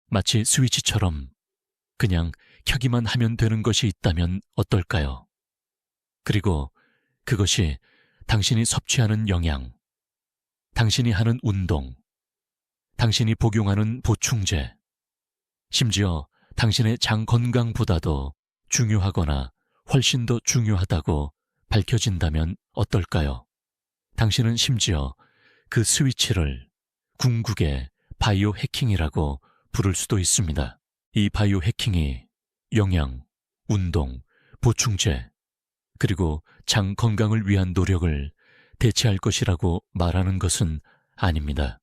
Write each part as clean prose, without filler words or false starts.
마치 스위치처럼 그냥 켜기만 하면 되는 것이 있다면 어떨까요? 그리고 그것이 당신이 섭취하는 영양, 당신이 하는 운동, 당신이 복용하는 보충제, 심지어 당신의 장 건강보다도 중요하거나 훨씬 더 중요하다고 밝혀진다면 어떨까요? 당신은 심지어 그 스위치를 궁극의 바이오 해킹이라고 부를 수도 있습니다. 이 바이오 해킹이 영양, 운동, 보충제, 그리고 장 건강을 위한 노력을 대체할 것이라고 말하는 것은 아닙니다.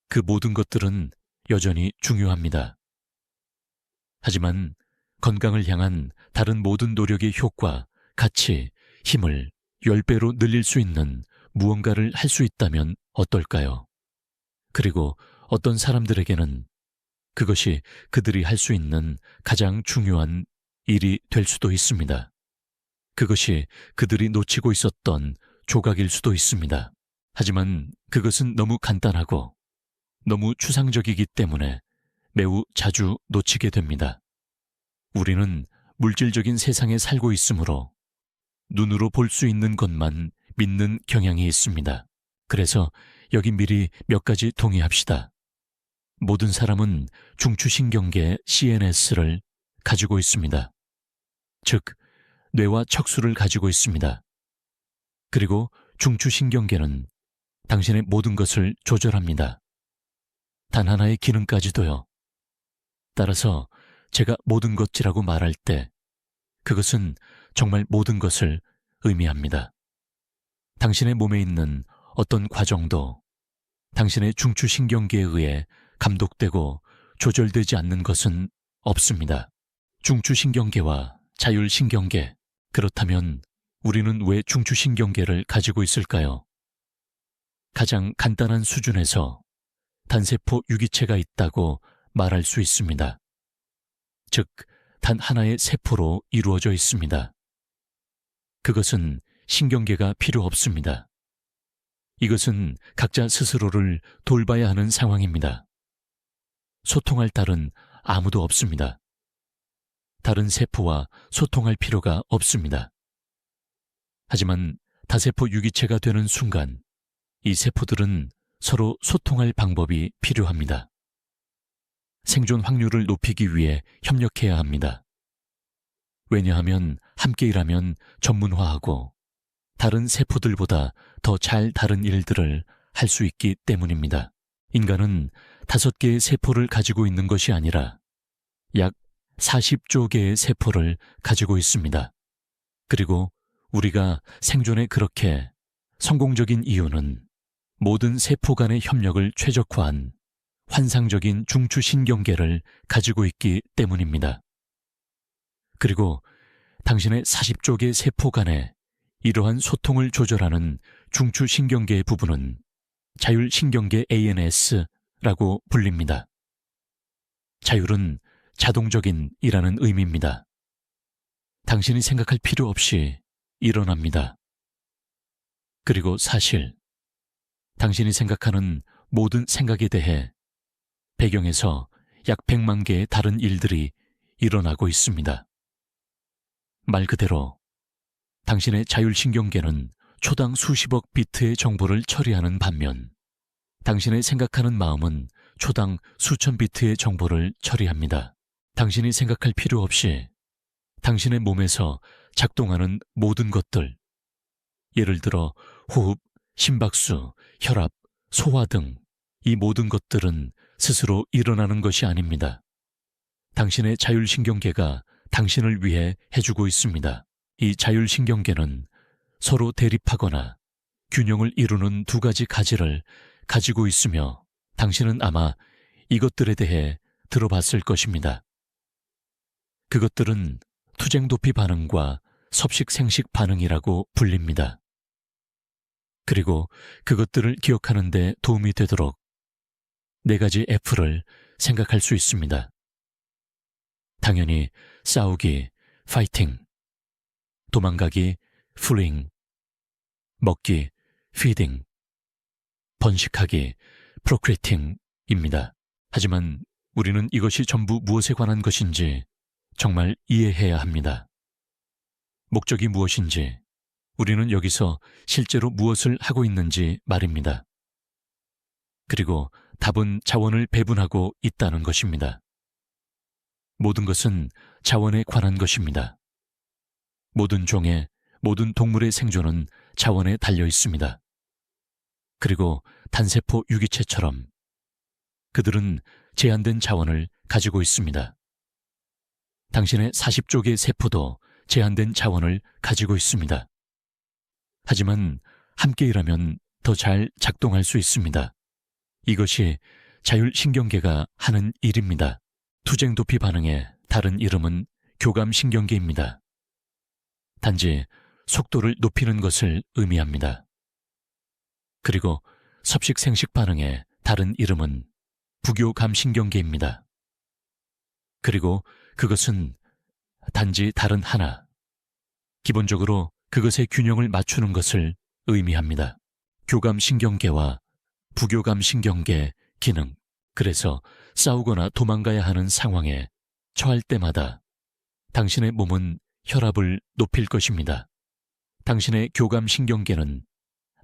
그 모든 것들은 여전히 중요합니다. 하지만 건강을 향한 다른 모든 노력의 효과, 가치, 힘을 10배로 늘릴 수 있는 무언가를 할 수 있다면 어떨까요? 그리고 어떤 사람들에게는 그것이 그들이 할 수 있는 가장 중요한 일이 될 수도 있습니다. 그것이 그들이 놓치고 있었던 조각일 수도 있습니다. 하지만 그것은 너무 간단하고 너무 추상적이기 때문에 매우 자주 놓치게 됩니다. 우리는 물질적인 세상에 살고 있으므로 눈으로 볼 수 있는 것만 믿는 경향이 있습니다. 그래서 여기 미리 몇 가지 동의합시다. 모든 사람은 중추신경계 CNS를 가지고 있습니다. 즉, 뇌와 척수를 가지고 있습니다. 그리고 중추신경계는 당신의 모든 것을 조절합니다. 단 하나의 기능까지도요. 따라서 제가 모든 것이라고 말할 때 그것은 정말 모든 것을 의미합니다. 당신의 몸에 있는 어떤 과정도 당신의 중추신경계에 의해 감독되고 조절되지 않는 것은 없습니다. 중추신경계와 자율신경계, 그렇다면 우리는 왜 중추신경계를 가지고 있을까요? 가장 간단한 수준에서 단세포 유기체가 있다고 말할 수 있습니다. 즉, 단 하나의 세포로 이루어져 있습니다. 그것은 신경계가 필요 없습니다. 이것은 각자 스스로를 돌봐야 하는 상황입니다. 소통할 딸은 아무도 없습니다. 다른 세포와 소통할 필요가 없습니다. 하지만 다세포 유기체가 되는 순간 이 세포들은 서로 소통할 방법이 필요합니다. 생존 확률을 높이기 위해 협력해야 합니다. 왜냐하면 함께 일하면 전문화하고 다른 세포들보다 더 잘 다른 일들을 할 수 있기 때문입니다. 인간은 5개의 세포를 가지고 있는 것이 아니라 약 40조 개의 세포를 가지고 있습니다. 그리고 우리가 생존에 그렇게 성공적인 이유는 모든 세포 간의 협력을 최적화한 환상적인 중추신경계를 가지고 있기 때문입니다. 그리고 당신의 40조 개 세포 간의 이러한 소통을 조절하는 중추신경계의 부분은 자율신경계 ANS라고 불립니다. 자율은 자동적인 이라는 의미입니다. 당신이 생각할 필요 없이 일어납니다. 그리고 사실 당신이 생각하는 모든 생각에 대해 배경에서 약 100만 개의 다른 일들이 일어나고 있습니다. 말 그대로 당신의 자율신경계는 초당 수십억 비트의 정보를 처리하는 반면 당신의 생각하는 마음은 초당 수천 비트의 정보를 처리합니다. 당신이 생각할 필요 없이 당신의 몸에서 작동하는 모든 것들, 예를 들어 호흡, 심박수, 혈압, 소화 등 이 모든 것들은 스스로 일어나는 것이 아닙니다. 당신의 자율신경계가 당신을 위해 해주고 있습니다. 이 자율신경계는 서로 대립하거나 균형을 이루는 두 가지 가지를 가지고 있으며 당신은 아마 이것들에 대해 들어봤을 것입니다. 그것들은 투쟁도피 반응과 섭식생식 반응이라고 불립니다. 그리고 그것들을 기억하는 데 도움이 되도록 4가지 F를 생각할 수 있습니다. 당연히 싸우기, 파이팅, 도망가기, fleeing, 먹기, feeding, 번식하기, procreating입니다. 하지만 우리는 이것이 전부 무엇에 관한 것인지 정말 이해해야 합니다. 목적이 무엇인지, 우리는 여기서 실제로 무엇을 하고 있는지 말입니다. 그리고 답은 자원을 배분하고 있다는 것입니다. 모든 것은 자원에 관한 것입니다. 모든 종의, 모든 동물의 생존은 자원에 달려 있습니다. 그리고 단세포 유기체처럼 그들은 제한된 자원을 가지고 있습니다. 당신의 40쪽의 세포도 제한된 자원을 가지고 있습니다. 하지만 함께 일하면 더 잘 작동할 수 있습니다. 이것이 자율신경계가 하는 일입니다. 투쟁도피 반응의 다른 이름은 교감신경계입니다. 단지 속도를 높이는 것을 의미합니다. 그리고 섭식생식 반응의 다른 이름은 부교감신경계입니다. 그리고 그것은 단지 다른 하나, 기본적으로 그것의 균형을 맞추는 것을 의미합니다. 교감신경계와 부교감신경계 기능. 그래서 싸우거나 도망가야 하는 상황에 처할 때마다 당신의 몸은 혈압을 높일 것입니다. 당신의 교감신경계는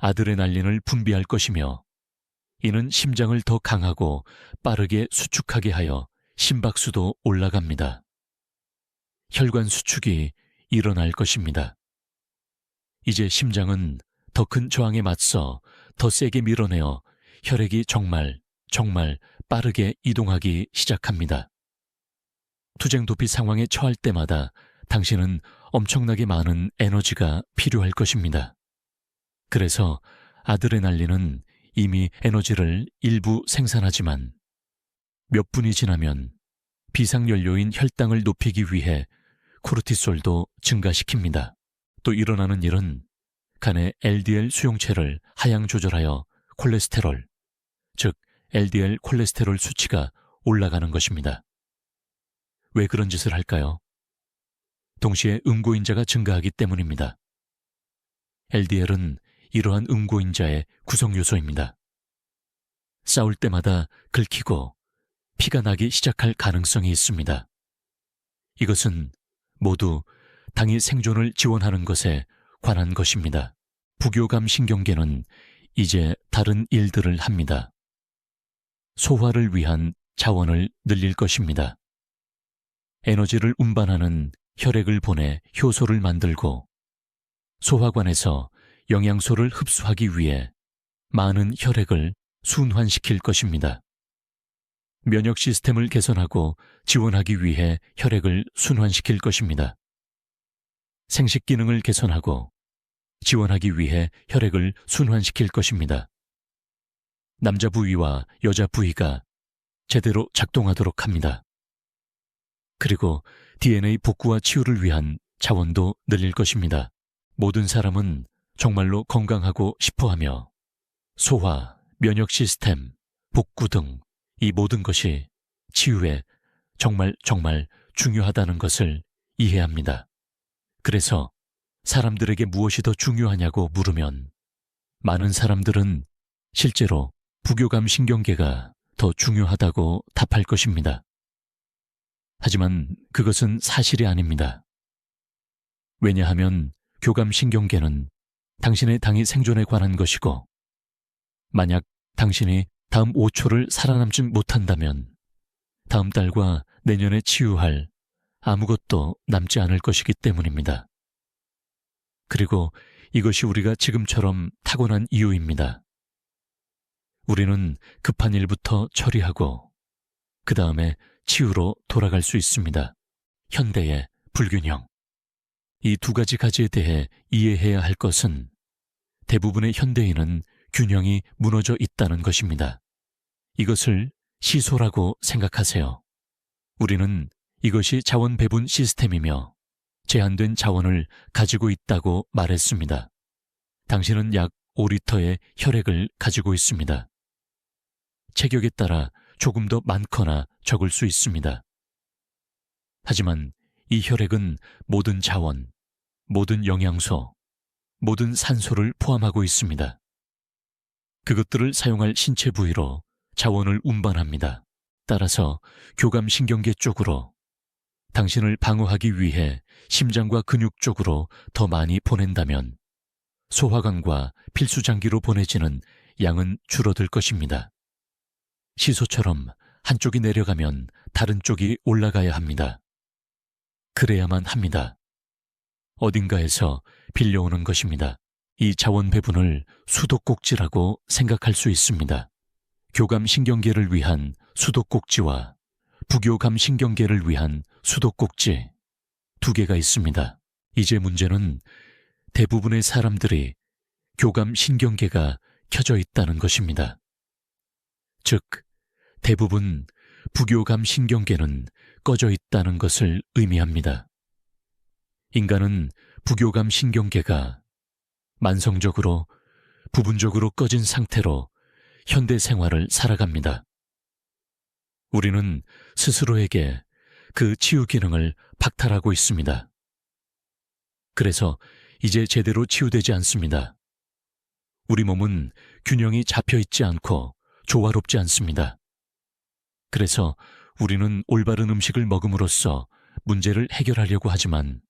아드레날린을 분비할 것이며 이는 심장을 더 강하고 빠르게 수축하게 하여 심박수도 올라갑니다. 혈관 수축이 일어날 것입니다. 이제 심장은 더 큰 저항에 맞서 더 세게 밀어내어 혈액이 정말 빠르게 이동하기 시작합니다. 투쟁도피 상황에 처할 때마다 당신은 엄청나게 많은 에너지가 필요할 것입니다. 그래서 아드레날린은 이미 에너지를 일부 생산하지만 몇 분이 지나면 비상연료인 혈당을 높이기 위해 코르티솔도 증가시킵니다. 또 일어나는 일은 간의 LDL 수용체를 하향 조절하여 콜레스테롤, 즉 LDL 콜레스테롤 수치가 올라가는 것입니다. 왜 그런 짓을 할까요? 동시에 음고인자가 증가하기 때문입니다. LDL은 이러한 음고인자의 구성요소입니다. 싸울 때마다 긁히고 피가 나기 시작할 가능성이 있습니다. 이것은 모두 당이 생존을 지원하는 것에 관한 것입니다. 부교감신경계는 이제 다른 일들을 합니다. 소화를 위한 자원을 늘릴 것입니다. 에너지를 운반하는 혈액을 보내 효소를 만들고 소화관에서 영양소를 흡수하기 위해 많은 혈액을 순환시킬 것입니다. 면역 시스템을 개선하고 지원하기 위해 혈액을 순환시킬 것입니다. 생식 기능을 개선하고 지원하기 위해 혈액을 순환시킬 것입니다. 남자 부위와 여자 부위가 제대로 작동하도록 합니다. 그리고 DNA 복구와 치유를 위한 자원도 늘릴 것입니다. 모든 사람은 정말로 건강하고 싶어하며 소화, 면역 시스템, 복구 등 이 모든 것이 치유에 정말 중요하다는 것을 이해합니다. 그래서 사람들에게 무엇이 더 중요하냐고 물으면 많은 사람들은 실제로 부교감신경계가 더 중요하다고 답할 것입니다. 하지만 그것은 사실이 아닙니다. 왜냐하면 교감신경계는 당신의 당이 생존에 관한 것이고 만약 당신이 다음 5초를 살아남지 못한다면 다음 달과 내년에 치유할 아무것도 남지 않을 것이기 때문입니다. 그리고 이것이 우리가 지금처럼 타고난 이유입니다. 우리는 급한 일부터 처리하고 그 다음에 치유로 돌아갈 수 있습니다. 현대의 불균형. 이 두 가지 가지에 대해 이해해야 할 것은 대부분의 현대인은 균형이 무너져 있다는 것입니다. 이것을 시소라고 생각하세요. 우리는 이것이 자원 배분 시스템이며 제한된 자원을 가지고 있다고 말했습니다. 당신은 약 5리터의 혈액을 가지고 있습니다. 체격에 따라 조금 더 많거나 적을 수 있습니다. 하지만 이 혈액은 모든 자원, 모든 영양소, 모든 산소를 포함하고 있습니다. 그것들을 사용할 신체 부위로 자원을 운반합니다. 따라서 교감신경계 쪽으로, 당신을 방어하기 위해 심장과 근육 쪽으로 더 많이 보낸다면 소화관과 필수장기로 보내지는 양은 줄어들 것입니다. 시소처럼 한쪽이 내려가면 다른 쪽이 올라가야 합니다. 그래야만 합니다. 어딘가에서 빌려오는 것입니다. 이 자원 배분을 수도꼭지라고 생각할 수 있습니다. 교감신경계를 위한 수도꼭지와 부교감신경계를 위한 수도꼭지, 두 개가 있습니다. 이제 문제는 대부분의 사람들이 교감신경계가 켜져 있다는 것입니다. 즉, 대부분 부교감신경계는 꺼져 있다는 것을 의미합니다. 인간은 부교감신경계가 만성적으로, 부분적으로 꺼진 상태로 현대 생활을 살아갑니다. 우리는 스스로에게 그 치유 기능을 박탈하고 있습니다. 그래서 이제 제대로 치유되지 않습니다. 우리 몸은 균형이 잡혀 있지 않고 조화롭지 않습니다. 그래서 우리는 올바른 음식을 먹음으로써 문제를 해결하려고 하지만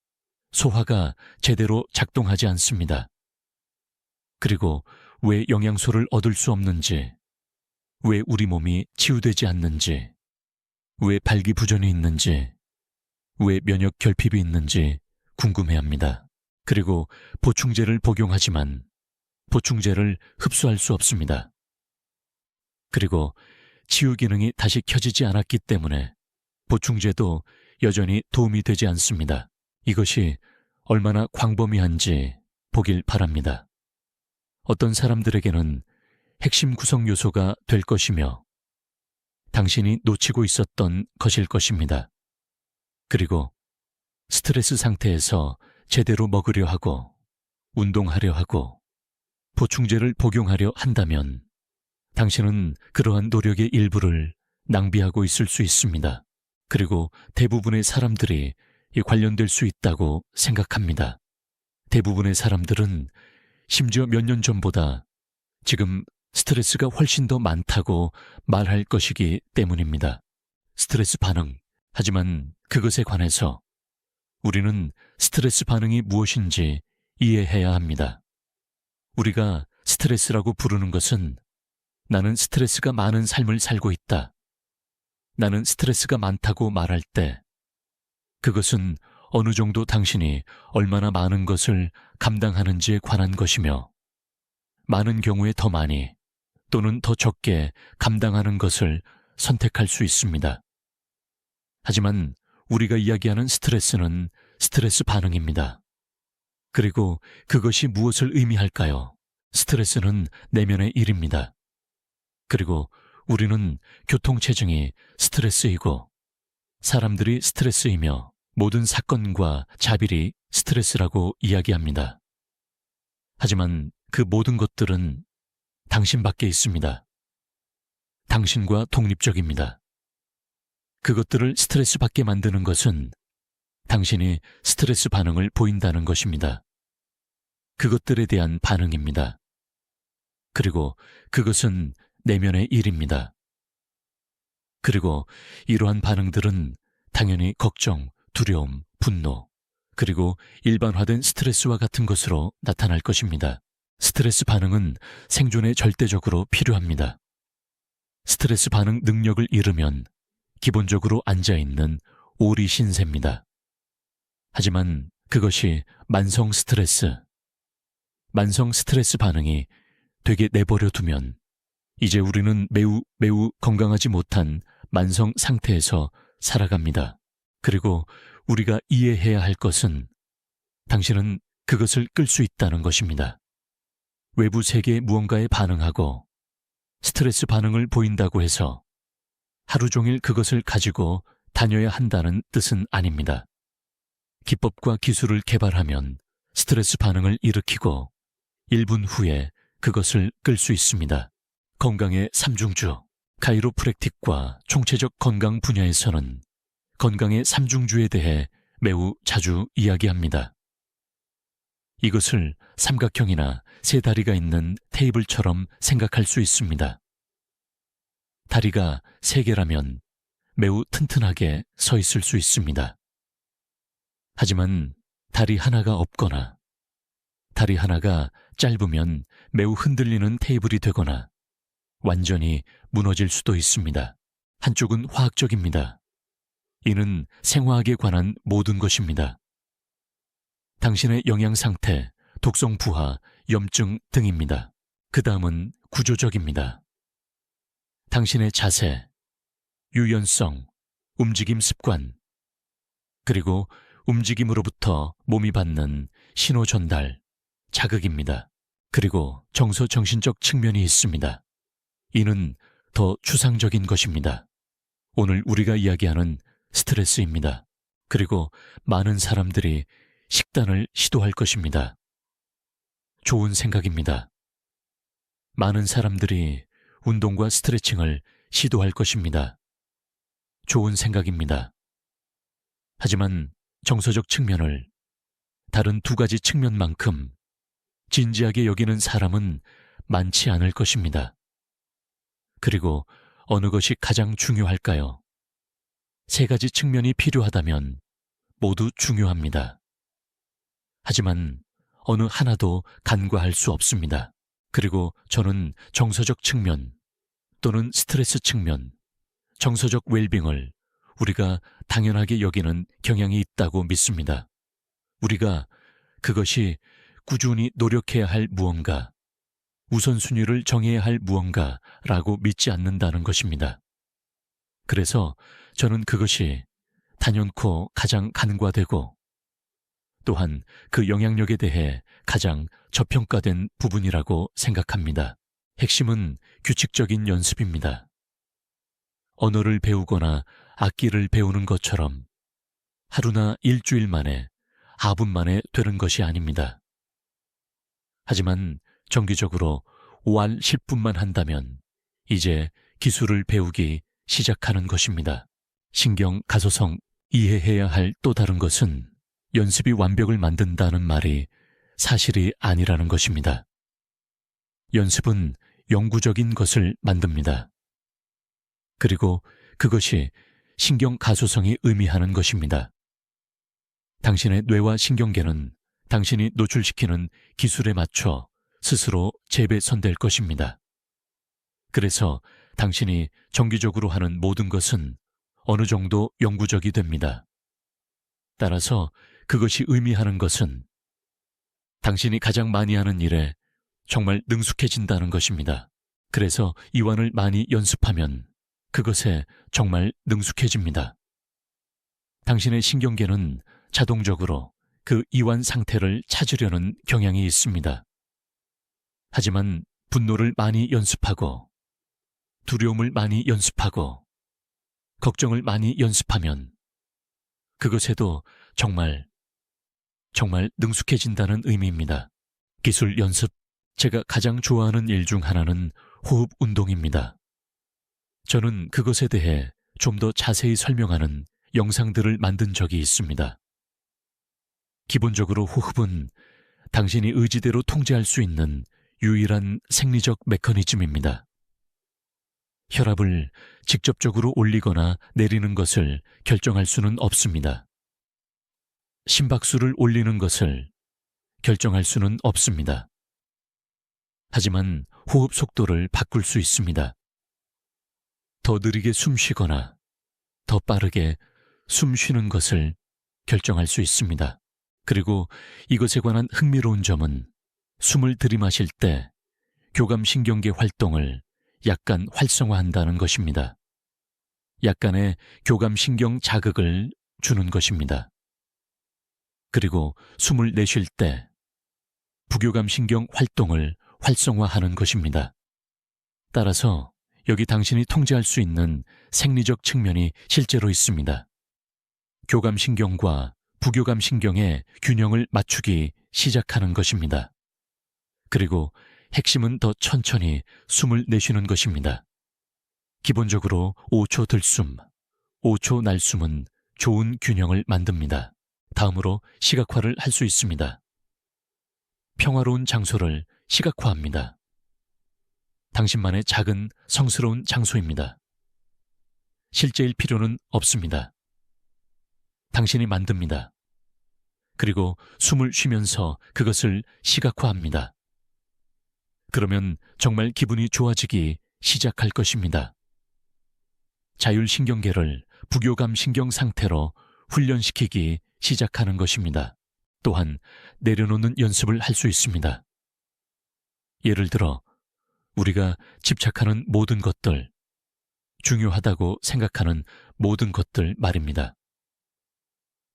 소화가 제대로 작동하지 않습니다. 그리고 왜 영양소를 얻을 수 없는지, 왜 우리 몸이 치유되지 않는지, 왜 발기부전이 있는지, 왜 면역 결핍이 있는지 궁금해합니다. 그리고 보충제를 복용하지만 보충제를 흡수할 수 없습니다. 그리고 치유 기능이 다시 켜지지 않았기 때문에 보충제도 여전히 도움이 되지 않습니다. 이것이 얼마나 광범위한지 보길 바랍니다. 어떤 사람들에게는 핵심 구성 요소가 될 것이며 당신이 놓치고 있었던 것일 것입니다. 그리고 스트레스 상태에서 제대로 먹으려 하고 운동하려 하고 보충제를 복용하려 한다면 당신은 그러한 노력의 일부를 낭비하고 있을 수 있습니다. 그리고 대부분의 사람들이 관련될 수 있다고 생각합니다. 대부분의 사람들은 심지어 몇 년 전보다 지금 스트레스가 훨씬 더 많다고 말할 것이기 때문입니다. 스트레스 반응. 하지만 그것에 관해서 우리는 스트레스 반응이 무엇인지 이해해야 합니다. 우리가 스트레스라고 부르는 것은 나는 스트레스가 많은 삶을 살고 있다. 나는 스트레스가 많다고 말할 때 그것은 어느 정도 당신이 얼마나 많은 것을 감당하는지에 관한 것이며 많은 경우에 더 많이 또는 더 적게 감당하는 것을 선택할 수 있습니다. 하지만 우리가 이야기하는 스트레스는 스트레스 반응입니다. 그리고 그것이 무엇을 의미할까요? 스트레스는 내면의 일입니다. 그리고 우리는 교통체증이 스트레스이고 사람들이 스트레스이며 모든 사건과 자빌이 스트레스라고 이야기합니다. 하지만 그 모든 것들은 당신 밖에 있습니다. 당신과 독립적입니다. 그것들을 스트레스 받게 만드는 것은 당신이 스트레스 반응을 보인다는 것입니다. 그것들에 대한 반응입니다. 그리고 그것은 내면의 일입니다. 그리고 이러한 반응들은 당연히 걱정, 두려움, 분노, 그리고 일반화된 스트레스와 같은 것으로 나타날 것입니다. 스트레스 반응은 생존에 절대적으로 필요합니다. 스트레스 반응 능력을 잃으면 기본적으로 앉아있는 오리 신세입니다. 하지만 그것이 만성 스트레스 반응이 되게 내버려 두면 이제 우리는 매우 건강하지 못한 만성 상태에서 살아갑니다. 그리고 우리가 이해해야 할 것은 당신은 그것을 끌 수 있다는 것입니다. 외부 세계의 무언가에 반응하고 스트레스 반응을 보인다고 해서 하루 종일 그것을 가지고 다녀야 한다는 뜻은 아닙니다. 기법과 기술을 개발하면 스트레스 반응을 일으키고 1분 후에 그것을 끌 수 있습니다. 건강의 삼중주, 카이로프랙틱과 총체적 건강 분야에서는 건강의 삼중주에 대해 매우 자주 이야기합니다. 이것을 삼각형이나 세 다리가 있는 테이블처럼 생각할 수 있습니다. 다리가 3개라면 매우 튼튼하게 서 있을 수 있습니다. 하지만 다리 하나가 없거나 다리 하나가 짧으면 매우 흔들리는 테이블이 되거나 완전히 무너질 수도 있습니다. 한쪽은 화학적입니다. 이는 생화학에 관한 모든 것입니다. 당신의 영양 상태, 독성 부하, 염증 등입니다. 그 다음은 구조적입니다. 당신의 자세, 유연성, 움직임 습관, 그리고 움직임으로부터 몸이 받는 신호 전달, 자극입니다. 그리고 정서정신적 측면이 있습니다. 이는 더 추상적인 것입니다. 오늘 우리가 이야기하는 스트레스입니다. 그리고 많은 사람들이 식단을 시도할 것입니다. 좋은 생각입니다. 많은 사람들이 운동과 스트레칭을 시도할 것입니다. 좋은 생각입니다. 하지만 정서적 측면을 다른 두 가지 측면만큼 진지하게 여기는 사람은 많지 않을 것입니다. 그리고 어느 것이 가장 중요할까요? 세 가지 측면이 필요하다면 모두 중요합니다. 하지만 어느 하나도 간과할 수 없습니다. 그리고 저는 정서적 측면 또는 스트레스 측면, 정서적 웰빙을 우리가 당연하게 여기는 경향이 있다고 믿습니다. 우리가 그것이 꾸준히 노력해야 할 무언가, 우선순위를 정해야 할 무언가라고 믿지 않는다는 것입니다. 그래서 저는 그것이 단연코 가장 간과되고 또한 그 영향력에 대해 가장 저평가된 부분이라고 생각합니다. 핵심은 규칙적인 연습입니다. 언어를 배우거나 악기를 배우는 것처럼 하루나 일주일 만에, 하분 만에 되는 것이 아닙니다. 하지만 정기적으로 5할 10분만 한다면 이제 기술을 배우기 시작하는 것입니다. 신경 가소성 이해해야 할 또 다른 것은 연습이 완벽을 만든다는 말이 사실이 아니라는 것입니다. 연습은 영구적인 것을 만듭니다. 그리고 그것이 신경 가소성이 의미하는 것입니다. 당신의 뇌와 신경계는 당신이 노출시키는 기술에 맞춰 스스로 재배선될 것입니다. 그래서 당신이 정기적으로 하는 모든 것은 어느 정도 영구적이 됩니다. 따라서 그것이 의미하는 것은 당신이 가장 많이 하는 일에 정말 능숙해진다는 것입니다. 그래서 이완을 많이 연습하면 그것에 정말 능숙해집니다. 당신의 신경계는 자동적으로 그 이완 상태를 찾으려는 경향이 있습니다. 하지만 분노를 많이 연습하고 두려움을 많이 연습하고 걱정을 많이 연습하면 그것에도 정말 능숙해진다는 의미입니다. 기술 연습, 제가 가장 좋아하는 일 중 하나는 호흡 운동입니다. 저는 그것에 대해 좀 더 자세히 설명하는 영상들을 만든 적이 있습니다. 기본적으로 호흡은 당신이 의지대로 통제할 수 있는 유일한 생리적 메커니즘입니다. 혈압을 직접적으로 올리거나 내리는 것을 결정할 수는 없습니다. 심박수를 올리는 것을 결정할 수는 없습니다. 하지만 호흡 속도를 바꿀 수 있습니다. 더 느리게 숨 쉬거나 더 빠르게 숨 쉬는 것을 결정할 수 있습니다. 그리고 이것에 관한 흥미로운 점은 숨을 들이마실 때 교감신경계 활동을 약간 활성화한다는 것입니다. 약간의 교감신경 자극을 주는 것입니다. 그리고 숨을 내쉴 때 부교감신경 활동을 활성화하는 것입니다. 따라서 여기 당신이 통제할 수 있는 생리적 측면이 실제로 있습니다. 교감신경과 부교감신경의 균형을 맞추기 시작하는 것입니다. 그리고 핵심은 더 천천히 숨을 내쉬는 것입니다. 기본적으로 5초 들숨, 5초 날숨은 좋은 균형을 만듭니다. 다음으로 시각화를 할 수 있습니다. 평화로운 장소를 시각화합니다. 당신만의 작은 성스러운 장소입니다. 실제일 필요는 없습니다. 당신이 만듭니다. 그리고 숨을 쉬면서 그것을 시각화합니다. 그러면 정말 기분이 좋아지기 시작할 것입니다. 자율신경계를 부교감 신경 상태로 훈련시키기 시작하는 것입니다. 또한 내려놓는 연습을 할 수 있습니다. 예를 들어 우리가 집착하는 모든 것들, 중요하다고 생각하는 모든 것들 말입니다.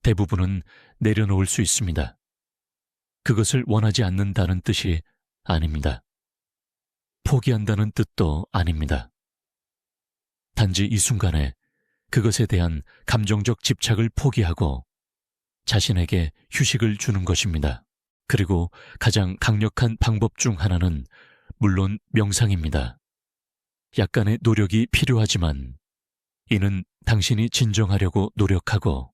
대부분은 내려놓을 수 있습니다. 그것을 원하지 않는다는 뜻이 아닙니다. 포기한다는 뜻도 아닙니다. 단지 이 순간에 그것에 대한 감정적 집착을 포기하고 자신에게 휴식을 주는 것입니다. 그리고 가장 강력한 방법 중 하나는 물론 명상입니다. 약간의 노력이 필요하지만 이는 당신이 진정하려고 노력하고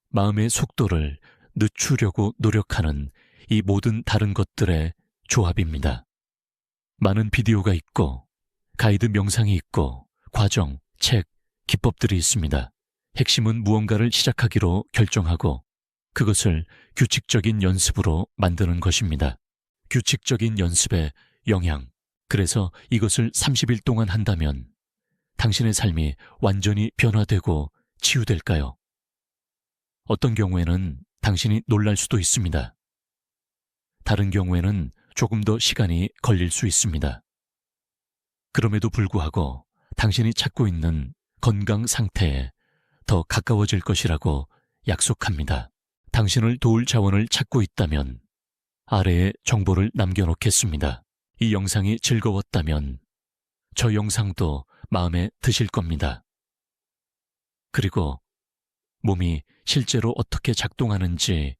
마음의 속도를 늦추려고 노력하는 이 모든 다른 것들의 조합입니다. 많은 비디오가 있고 가이드 명상이 있고 과정, 책, 기법들이 있습니다. 핵심은 무언가를 시작하기로 결정하고 그것을 규칙적인 연습으로 만드는 것입니다. 규칙적인 연습의 영향. 그래서 이것을 30일 동안 한다면 당신의 삶이 완전히 변화되고 치유될까요? 어떤 경우에는 당신이 놀랄 수도 있습니다. 다른 경우에는 조금 더 시간이 걸릴 수 있습니다. 그럼에도 불구하고 당신이 찾고 있는 건강 상태에 더 가까워질 것이라고 약속합니다. 당신을 도울 자원을 찾고 있다면 아래에 정보를 남겨놓겠습니다. 이 영상이 즐거웠다면 저 영상도 마음에 드실 겁니다. 그리고 몸이 실제로 어떻게 작동하는지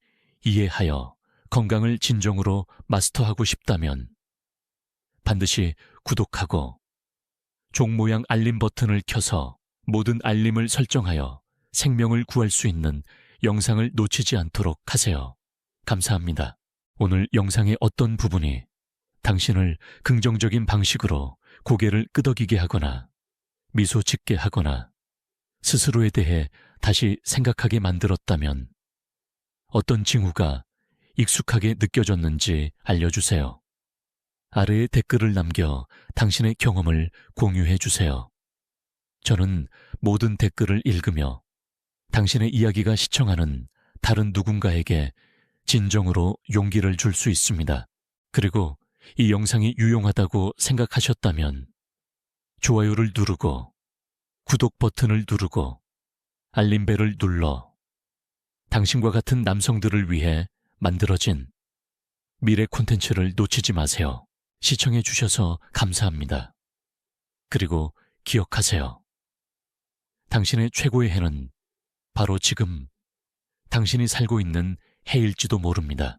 이해하여 건강을 진정으로 마스터하고 싶다면 반드시 구독하고 종 모양 알림 버튼을 켜서 모든 알림을 설정하여 생명을 구할 수 있는 영상을 놓치지 않도록 하세요. 감사합니다. 오늘 영상의 어떤 부분이 당신을 긍정적인 방식으로 고개를 끄덕이게 하거나 미소 짓게 하거나 스스로에 대해 다시 생각하게 만들었다면 어떤 징후가 익숙하게 느껴졌는지 알려주세요. 아래에 댓글을 남겨 당신의 경험을 공유해 주세요. 저는 모든 댓글을 읽으며 당신의 이야기가 시청하는 다른 누군가에게 진정으로 용기를 줄 수 있습니다. 그리고 이 영상이 유용하다고 생각하셨다면 좋아요를 누르고 구독 버튼을 누르고 알림벨을 눌러 당신과 같은 남성들을 위해 만들어진 미래 콘텐츠를 놓치지 마세요. 시청해 주셔서 감사합니다. 그리고 기억하세요. 당신의 최고의 해는 바로 지금 당신이 살고 있는 해일지도 모릅니다.